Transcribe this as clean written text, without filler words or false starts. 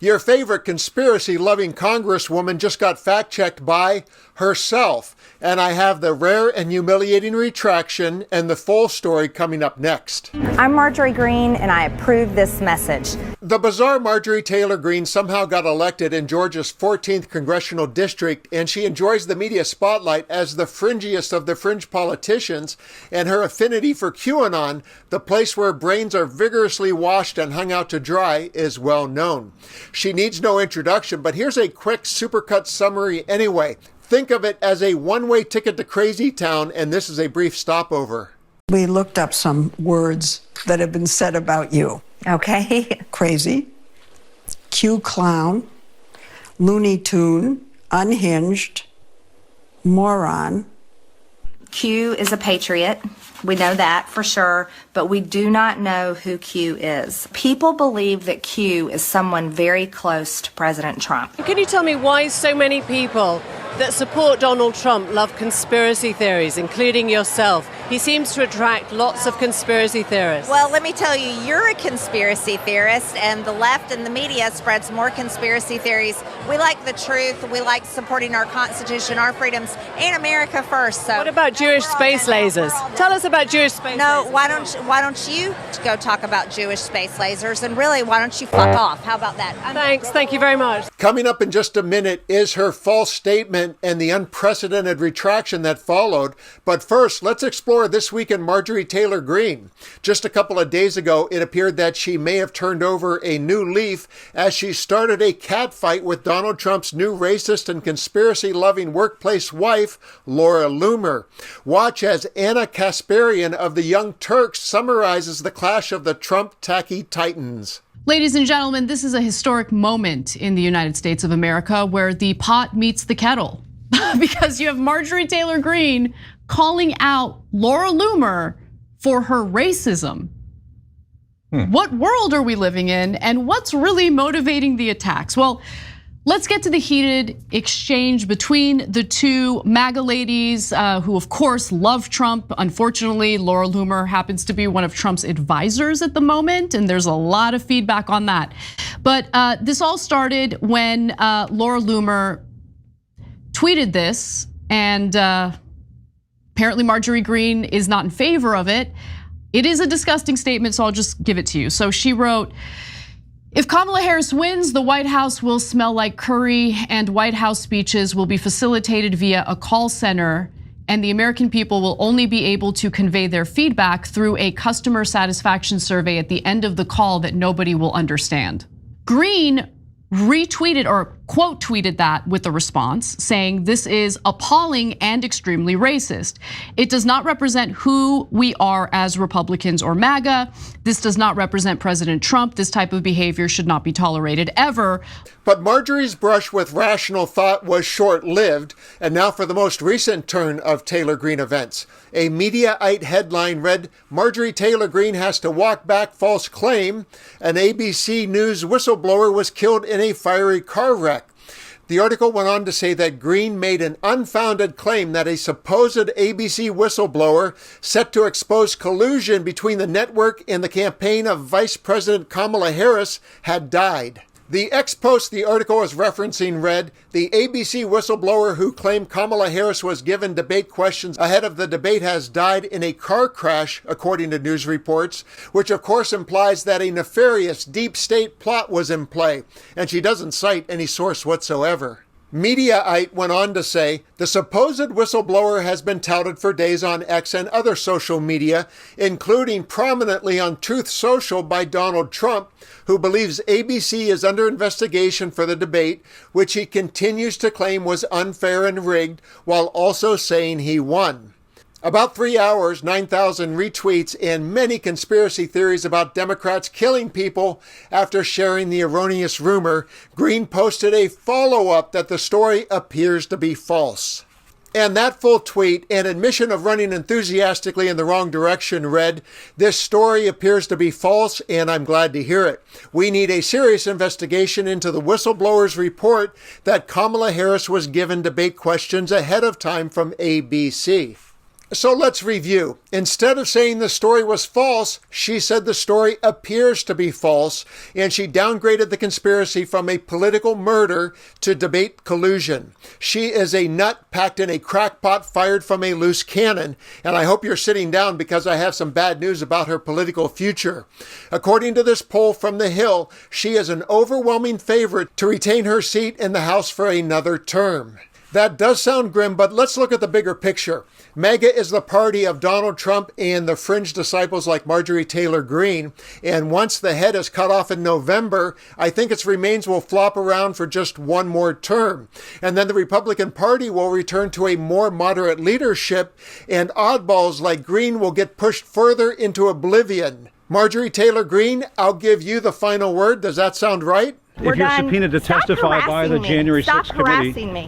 Your favorite conspiracy-loving Congresswoman just got fact-checked by herself. And I have the rare and humiliating retraction and the full story coming up next. I'm Marjorie Greene, and I approve this message. The bizarre Marjorie Taylor Greene somehow got elected in Georgia's 14th congressional district, and she enjoys the media spotlight as the fringiest of the fringe politicians, and her affinity for QAnon, the place where brains are vigorously washed and hung out to dry, is well known. She needs no introduction, but here's a quick supercut summary anyway. Think of it as a one-way ticket to Crazy Town, and this is a brief stopover. We looked up some words that have been said about you. Okay. Crazy, Q-clown, Looney Tune, unhinged, moron. Q is a patriot. We know that for sure, but we do not know who Q is. People believe that Q is someone very close to President Trump. Can you tell me why so many people that support Donald Trump love conspiracy theories, including yourself? He seems to attract lots of conspiracy theorists. Well, let me tell you, you're a conspiracy theorist, and the left and the media spreads more conspiracy theories. We like the truth. We like supporting our Constitution, our freedoms, and America first. So, what about Jewish space lasers? Tell us about Jewish space lasers. No, why don't you go talk about Jewish space lasers? And really, why don't you fuck off? How about that? Thanks. Thank you very much. Coming up in just a minute is her false statement and the unprecedented retraction that followed. But first, let's explore this week in Marjorie Taylor Greene. Just a couple of days ago, it appeared that she may have turned over a new leaf as she started a catfight with Donald Trump's new racist and conspiracy-loving workplace wife, Laura Loomer. Watch as Anna Kasparian of the Young Turks summarizes the clash of the Trump tacky titans. Ladies and gentlemen, this is a historic moment in the United States of America where the pot meets the kettle. Because you have Marjorie Taylor Greene calling out Laura Loomer for her racism. What world are we living in, and what's really motivating the attacks? Well, let's get to the heated exchange between the two MAGA ladies who, of course, love Trump. Unfortunately, Laura Loomer happens to be one of Trump's advisors at the moment, and there's a lot of feedback on that. But this all started when Laura Loomer tweeted this, and apparently Marjorie Greene is not in favor of it. It is a disgusting statement, so I'll just give it to you. So she wrote, if Kamala Harris wins, the White House will smell like curry, and White House speeches will be facilitated via a call center, and the American people will only be able to convey their feedback through a customer satisfaction survey at the end of the call that nobody will understand. Greene retweeted or quote tweeted that with a response saying this is appalling and extremely racist. It does not represent who we are as Republicans or MAGA. This does not represent President Trump. This type of behavior should not be tolerated ever. But Marjorie's brush with rational thought was short-lived, and now for the most recent turn of Taylor Greene events. A Mediaite headline read, Marjorie Taylor Greene has to walk back false claim. An ABC News whistleblower was killed in a fiery car wreck. The article went on to say that Greene made an unfounded claim that a supposed ABC whistleblower set to expose collusion between the network and the campaign of Vice President Kamala Harris had died. The ex-post the article is referencing read, the ABC whistleblower who claimed Kamala Harris was given debate questions ahead of the debate has died in a car crash, according to news reports, which of course implies that a nefarious deep state plot was in play, and she doesn't cite any source whatsoever. Mediaite went on to say, the supposed whistleblower has been touted for days on X and other social media, including prominently on Truth Social by Donald Trump, who believes ABC is under investigation for the debate, which he continues to claim was unfair and rigged, while also saying he won. About 3 hours, 9,000 retweets, and many conspiracy theories about Democrats killing people after sharing the erroneous rumor, Greene posted a follow-up that the story appears to be false. And that full tweet, an admission of running enthusiastically in the wrong direction, read, this story appears to be false, and I'm glad to hear it. We need a serious investigation into the whistleblower's report that Kamala Harris was given debate questions ahead of time from ABC. So let's review. Instead of saying the story was false, she said the story appears to be false, and she downgraded the conspiracy from a political murder to debate collusion. She is a nut packed in a crackpot fired from a loose cannon, and I hope you're sitting down because I have some bad news about her political future. According to this poll from The Hill, she is an overwhelming favorite to retain her seat in the House for another term. That does sound grim, but let's look at the bigger picture. MAGA is the party of Donald Trump and the fringe disciples like Marjorie Taylor Greene. And once the head is cut off in November, I think its remains will flop around for just one more term. And then the Republican Party will return to a more moderate leadership, and oddballs like Greene will get pushed further into oblivion. Marjorie Taylor Greene, I'll give you the final word. Does that sound right? If you're subpoenaed to testify by the January 6th committee,